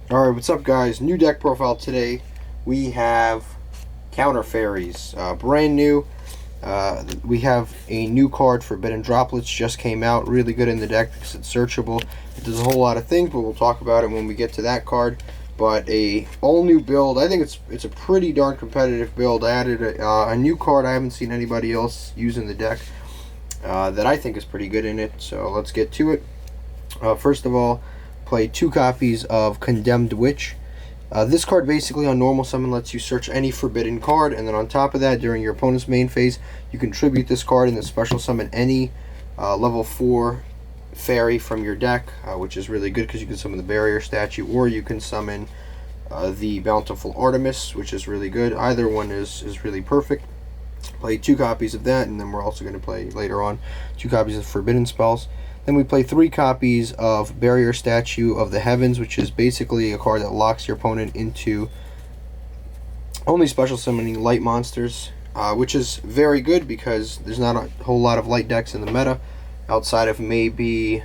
Alright, what's up guys? New deck profile today. We have counter fairies. Brand new. We have a new card, Forbidden Droplets, just came out. Really good in the deck because it's searchable. It does a whole lot of things, but we'll talk about it when we get to that card. But a all new build. I think it's a pretty darn competitive build. I added a new card I haven't seen anybody else use in the deck that I think is pretty good in it. So let's get to it. First of all, play 2 copies of Condemned Witch. This card basically on normal summon lets you search any forbidden card, and then on top of that, during your opponent's main phase, you can tribute this card and then special summon any level 4 fairy from your deck, which is really good because you can summon the barrier statue, or you can summon the Bountiful Artemis, which is really good. Either one is really perfect. Play 2 copies of that, and then we're also going to play later on 2 copies of Forbidden Spells. Then we play 3 copies of Barrier Statue of the Heavens, which is basically a card that locks your opponent into only special summoning light monsters, which is very good because there's not a whole lot of light decks in the meta, outside of maybe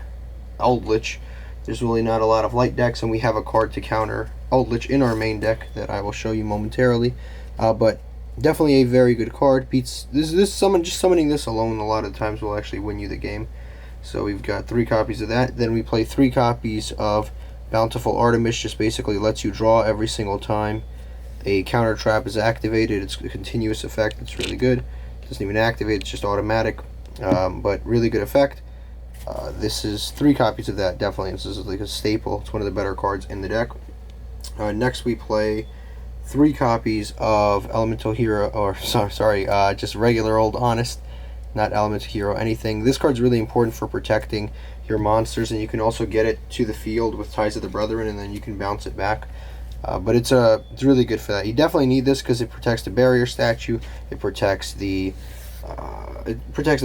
Eldritch. There's really not a lot of light decks, and we have a card to counter Eldritch in our main deck that I will show you momentarily. But definitely a very good card. Beats this summon. Just summoning this alone a lot of times will actually win you the game. So we've got 3 copies of that. Then we play 3 copies of Bountiful Artemis. Just basically lets you draw every single time a counter trap is activated. It's a continuous effect. It's really good. It doesn't even activate. It's just automatic. But really good effect. This is 3 copies of that. Definitely, this is like a staple. It's one of the better cards in the deck. Next we play 3 copies of Elemental Hero, or sorry, just regular old Honest. Not Elemental Hero, anything. This card's really important for protecting your monsters, and you can also get it to the field with Ties of the Brethren, and then you can bounce it back. But it's really good for that. You definitely need this because it protects the barrier statue. It protects the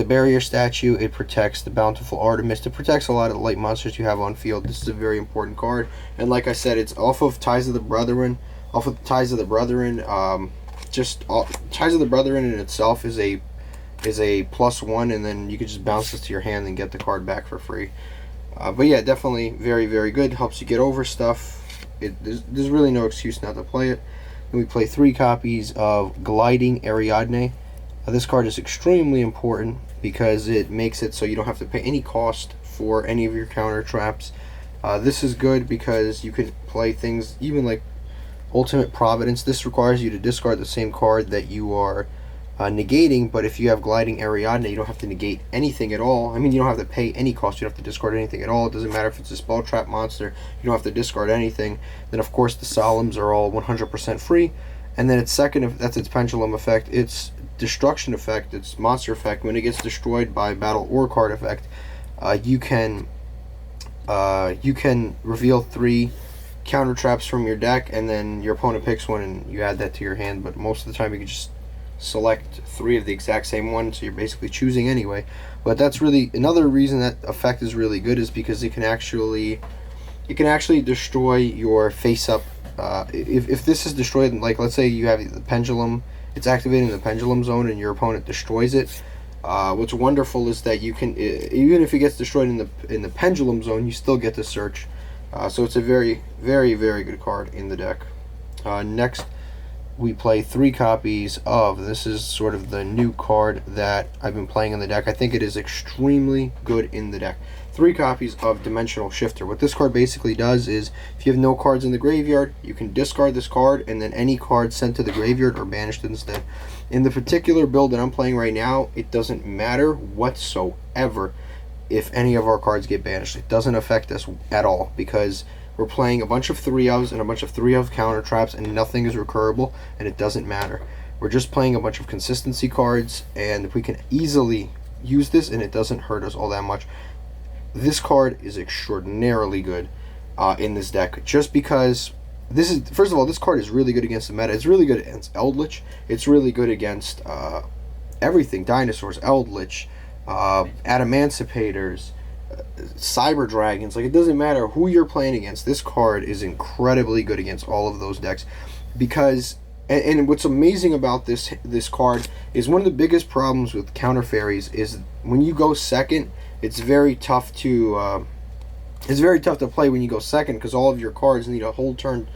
barrier statue. It protects the Bountiful Artemis. It protects a lot of the light monsters you have on field. This is a very important card, and like I said, it's off of Ties of the Brethren. Ties of the Brethren. Ties of the Brethren in itself is a +1, and then you can just bounce this to your hand and get the card back for free. But yeah, definitely very, very good. Helps you get over stuff. There's really no excuse not to play it. And we play 3 copies of Gliding Ariadne. This card is extremely important because it makes it so you don't have to pay any cost for any of your counter traps. This is good because you can play things even like Ultimate Providence. This requires you to discard the same card that you are negating, but if you have Gliding Ariadne, you don't have to negate anything at all. I mean, you don't have to pay any cost. You don't have to discard anything at all. It doesn't matter if it's a spell trap monster. You don't have to discard anything. Then, of course, the Solemns are all 100% free. And then its second, that's its Pendulum effect. Its Destruction effect, its Monster effect, when it gets destroyed by battle or card effect, you can reveal 3 counter traps from your deck, and then your opponent picks one, and you add that to your hand. But most of the time, you can just select 3 of the exact same one, so you're basically choosing anyway. But that's really another reason that effect is really good, is because it can actually destroy your face up. If this is destroyed, like let's say you have the pendulum, it's activating the pendulum zone and your opponent destroys it. What's wonderful is that you can, even if it gets destroyed in the pendulum zone, you still get to search. So it's a very, very, very good card in the deck. Next we play 3 copies of, this is sort of the new card that I've been playing in the deck. I think it is extremely good in the deck. 3 copies of Dimensional Shifter. What this card basically does is, if you have no cards in the graveyard, you can discard this card, and then any cards sent to the graveyard are banished instead. In the particular build that I'm playing right now, it doesn't matter whatsoever if any of our cards get banished. It doesn't affect us at all, because we're playing a bunch of 3-ofs and a bunch of 3-of counter traps, and nothing is recurable, and it doesn't matter. We're just playing a bunch of consistency cards, and we can easily use this, and it doesn't hurt us all that much. This card is extraordinarily good in this deck, just because this is, first of all, this card is really good against the meta. It's really good against Eldritch. It's really good against everything: dinosaurs, Eldritch, Adamancipators, Cyber Dragons. Like, it doesn't matter who you're playing against. This card is incredibly good against all of those decks, because and what's amazing about this card is, one of the biggest problems with counter fairies is when you go second, it's very tough to It's very tough to play when you go second because all of your cards need a whole turn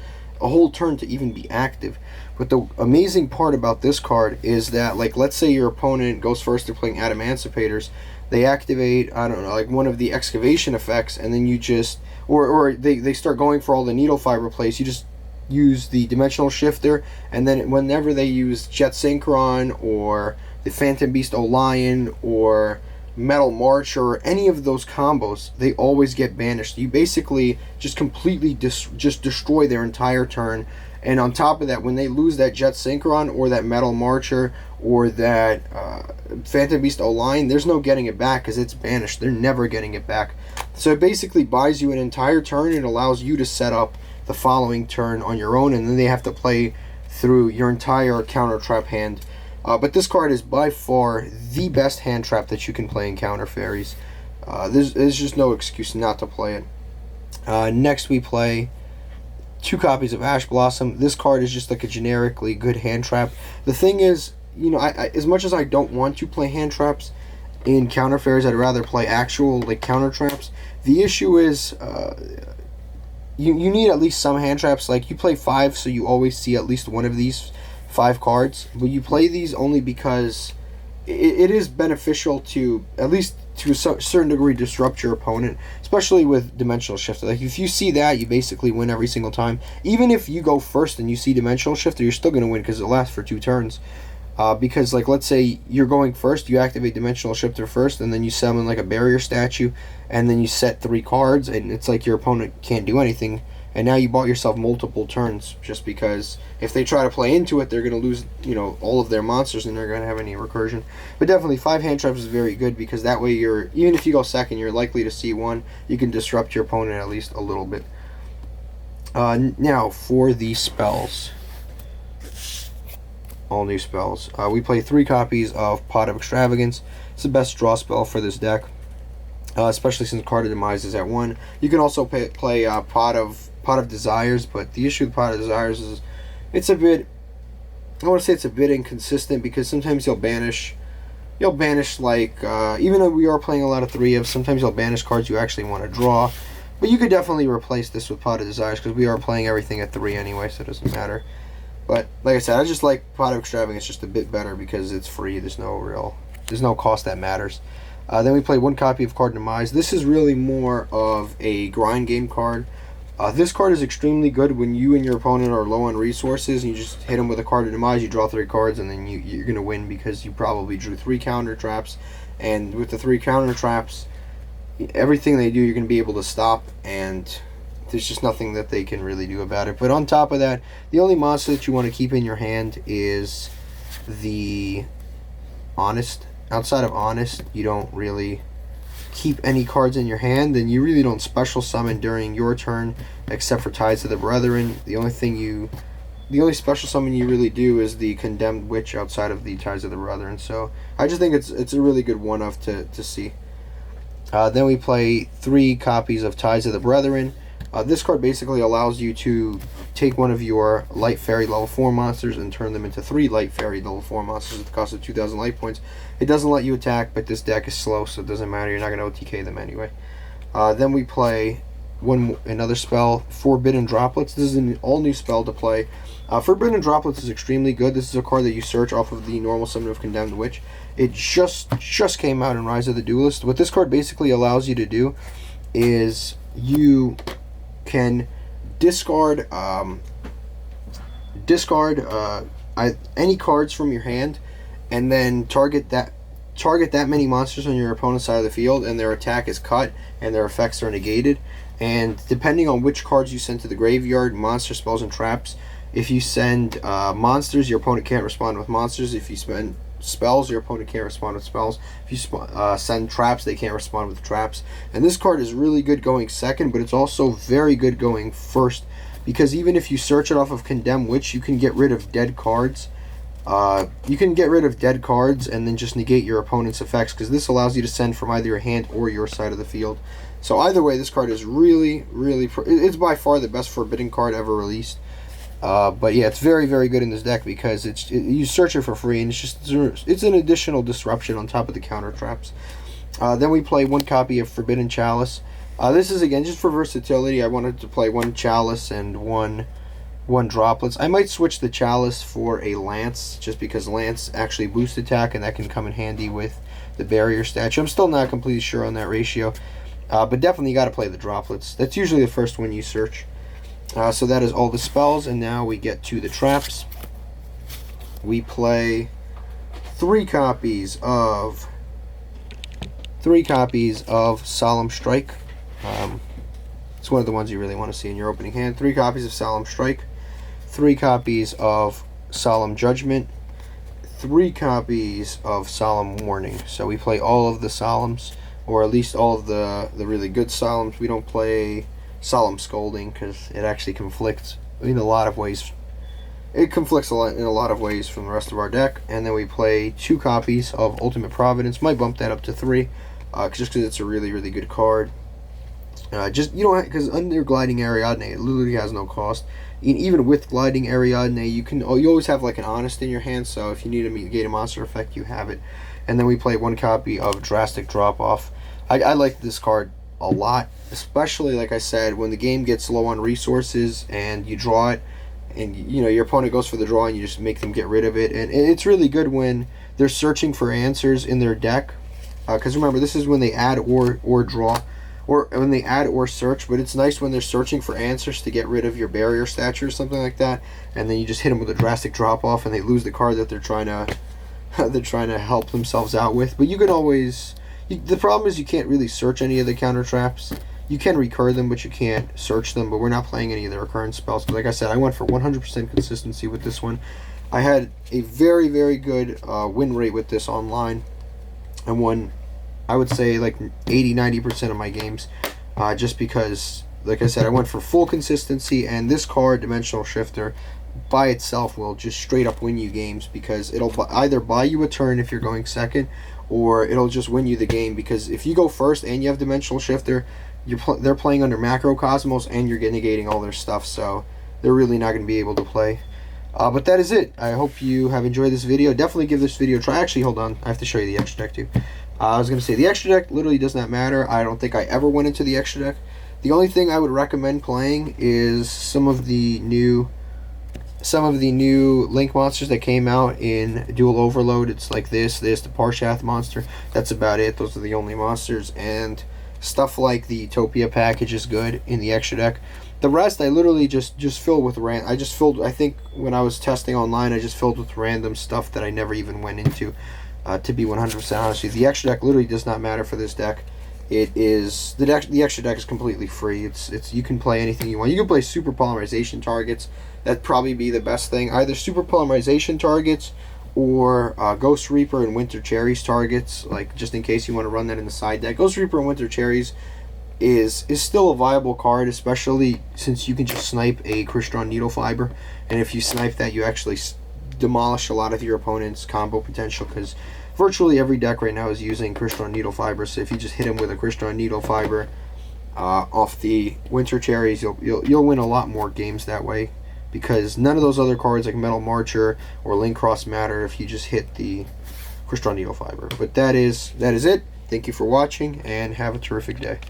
to even be active. But the amazing part about this card is that, like, let's say your opponent goes first, they're playing Adamanticators, they activate, I don't know, like one of the excavation effects, and then you just, or they start going for all the needle fiber plays, you just use the dimensional shifter, and then whenever they use Jet Synchron or the Phantom Beast Lion or Metal March or any of those combos, they always get banished. You basically just completely just destroy their entire turn. And on top of that, when they lose that Jet Synchron or that Metal Marcher or that Phantom Beast Lion, there's no getting it back because it's banished. They're never getting it back. So it basically buys you an entire turn and allows you to set up the following turn on your own, and then they have to play through your entire counter trap hand. But this card is by far the best hand trap that you can play in Counter Fairies. There's just no excuse not to play it. Next we play 2 copies of Ash Blossom. This card is just like a generically good hand trap. The thing is, you know, I as much as I don't want to play hand traps in Counter Fairies, I'd rather play actual like counter traps. The issue is you need at least some hand traps. Like, you play 5, so you always see at least one of these 5 cards, but you play these only because it is beneficial to, at least to a certain degree, disrupt your opponent, especially with Dimensional Shifter. Like, if you see that, you basically win every single time. Even if you go first and you see Dimensional Shifter, you're still going to win because it lasts for 2 turns. Because, like, let's say you're going first, you activate Dimensional Shifter first, and then you summon, like, a barrier statue, and then you set 3 cards, and it's like your opponent can't do anything. And now you bought yourself multiple turns just because if they try to play into it, they're going to lose, you know, all of their monsters and they're going to have any recursion. But definitely 5 hand traps is very good because that way you're, even if you go second, you're likely to see one. You can disrupt your opponent at least a little bit. Now for the spells. All new spells. We play 3 copies of Pot of Extravagance. It's the best draw spell for this deck. Especially since Card of Demise is at 1. You can also play Pot of Desires, but the issue with Pot of Desires is it's a bit, I want to say it's a bit inconsistent because sometimes you'll banish like, even though we are playing a lot of 3-ofs, sometimes you'll banish cards you actually want to draw. But you could definitely replace this with Pot of Desires because we are playing everything at 3 anyway, so it doesn't matter. But like I said, I just like Pot of Extravagance just a bit better because it's free. There's no cost that matters. Then we play 1 copy of Card of Demise. This is really more of a grind game card. This card is extremely good when you and your opponent are low on resources and you just hit them with a Card of Demise, you draw 3 cards, and then you're going to win because you probably drew 3 counter traps. And with the 3 counter traps, everything they do you're going to be able to stop, and there's just nothing that they can really do about it. But on top of that, the only monster that you want to keep in your hand is the Honest. Outside of Honest, you don't really keep any cards in your hand, and you really don't special summon during your turn except for Ties of the Brethren. The only special summon you really do is the Condemned Witch outside of the Ties of the Brethren. So I just think it's a really good one-off to see. Then we play 3 copies of Ties of the Brethren. This card basically allows you to take one of your Light Fairy level 4 monsters and turn them into 3 Light Fairy level 4 monsters at the cost of 2,000 life points. It doesn't let you attack, but this deck is slow, so it doesn't matter. You're not going to OTK them anyway. Then we play another spell, Forbidden Droplets. This is an all-new spell to play. Forbidden Droplets is extremely good. This is a card that you search off of the normal summon of Condemned Witch. It just came out in Rise of the Duelist. What this card basically allows you to do is you can discard any cards from your hand, and then target that many monsters on your opponent's side of the field, and their attack is cut and their effects are negated. And depending on which cards you send to the graveyard, monster spells and traps, if you send monsters, your opponent can't respond with monsters. If you spend spells, your opponent can't respond with spells. If you send traps, they can't respond with traps. And this card is really good going second, but it's also very good going first, because even if you search it off of Condemned Witch, you can get rid of dead cards. You can get rid of dead cards and then just negate your opponent's effects, because this allows you to send from either your hand or your side of the field. So either way, this card is really, it's by far the best Forbidden card ever released. But yeah, it's very, very good in this deck because you search it for free, and it's an additional disruption on top of the counter traps. Then we play 1 copy of Forbidden Chalice. This is again just for versatility. I wanted to play one chalice and one droplets. I might switch the chalice for a lance, just because lance actually boosts attack, and that can come in handy with the barrier statue. I'm still not completely sure on that ratio, but definitely you got to play the droplets. That's usually the first one you search. So that is all the spells, and now we get to the traps. We play three copies of Solemn Strike. It's one of the ones you really want to see in your opening hand. 3 copies of Solemn Strike, 3 copies of Solemn Judgment, 3 copies of Solemn Warning. So we play all of the Solemns, or at least all of the really good Solemns. We don't play Solemn Scolding because it actually conflicts in a lot of ways. It conflicts in a lot of ways from the rest of our deck. And then we play 2 copies of Ultimate Providence. Might bump that up to 3, just because it's a really, really good card. Just, you know, because under Gliding Ariadne, it literally has no cost. Even with Gliding Ariadne, you always have like an Honest in your hand, so if you need to negate a monster effect, you have it. And then we play 1 copy of Drastic Drop Off. I like this card a lot, especially, like I said, when the game gets low on resources and you draw it, and you know your opponent goes for the draw and you just make them get rid of it. And it's really good when they're searching for answers in their deck, because remember, this is when they add or draw, or when they add or search, but it's nice when they're searching for answers to get rid of your barrier statue or something like that, and then you just hit them with a Drastic Drop Off and they lose the card that they're trying to help themselves out with. But you can always, the problem is you can't really search any of the counter traps. You can recur them, but you can't search them. But we're not playing any of the recurrence spells. But like I said, I went for 100% consistency with this one. I had a very, very good win rate with this online. I won, I would say, like 80-90% of my games, just because, like I said, I went for full consistency. And this card, Dimensional Shifter, by itself will just straight up win you games, because it'll either buy you a turn if you're going second, or it'll just win you the game, because if you go first and you have Dimensional Shifter, they're playing under Macrocosmos and you're negating all their stuff, so they're really not going to be able to play. But that is it. I hope you have enjoyed this video. Definitely give this video a try. Actually, hold on, I have to show you the extra deck too. I was going to say, the extra deck literally does not matter. I don't think I ever went into the extra deck. The only thing I would recommend playing is some of the new Link monsters that came out in Duel Overload. It's like the Parshath monster. That's about it. Those are the only monsters. And stuff like the Utopia package is good in the extra deck. The rest I literally just fill with I think when I was testing online, I just filled with random stuff that I never even went into. To be 100% honest with you, the extra deck literally does not matter for this deck. It is the extra deck is completely free. It's you can play anything you want. You can play Super Polymerization targets. That'd probably be the best thing. Either Super Polymerization targets or Ghost Reaper and Winter Cherries targets, like just in case you want to run that in the side deck. Ghost Reaper and Winter Cherries is still a viable card, especially since you can just snipe a Crystron Needle Fiber, and if you snipe that, you actually demolish a lot of your opponent's combo potential, because virtually every deck right now is using Crystron Needle Fiber. So if you just hit him with a Crystron Needle Fiber off the Winter Cherries, you'll win a lot more games that way, because none of those other cards like Metal Marcher or Link Cross matter if you just hit the Crystron Needle Fiber. But that is it. Thank you for watching, and have a terrific day.